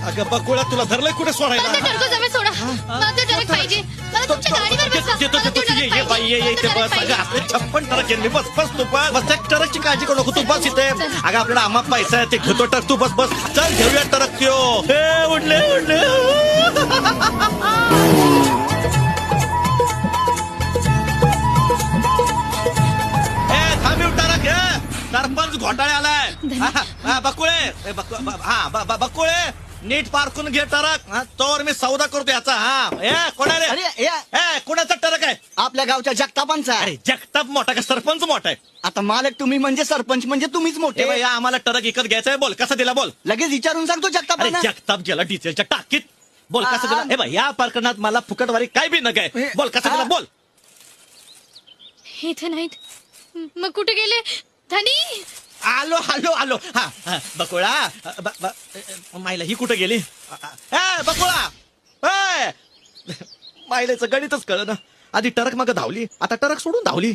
अगं बकुळा तुला धरलंय कुठे सोडायला माझं टरको जवळ सोडा. माझं ट्रक पाहिजे. मला तुमच्या गाडीवर बसवा. येतो मला येतो तो ये ट्रक ये बाई ये पाहिजे. इथे मला बस ट्रक अगं पाहिजे. आपले 56 ट्रक आहे बस बस तू बस त्या ट्रकची काळजी करू नको तू बस इथे अगं आपल्याला आम्हा पैसा आहे ते घेतो ट्रक तू बस बस चल घेऊया ट्रक त्यो हे उडले उडले ए थांबीव ट्रक हे सरपंच घोटाळे आलाय बकुळे बकुळे नीट पारखून घे ट्रक तोवर मी सौदा करतो याचा कोणा रे अरे कोणाचा ट्रक आहे आपल्या गावच्या जगतापांचा आहे. अरे जगताप मोठा का सरपंच मोठा आहे आता मालक तुम्ही म्हणजे सरपंच म्हणजे तुम्हीच ए मोठे. बाई, आम्हाला ट्रक विकत घ्यायचा आहे बोल कसा दिला बोल लगेच विचारून सांगतो अरे जगतापांना. जगताप गेला डिझेलच्या टाकीत बोल कसा दिला हे बाई या प्रकरणात मला फुकटवारी काय बी नका आहे बोल कसा दिला बोल इथे नाहीत. मग कुठे गेले धनी? आलो आलो आलो बकुळा मायला ही कुठे गेली बकुळा मायलेचं गणितच कळ ना आधी ट्रक मागं धावली आता ट्रक सोडून धावली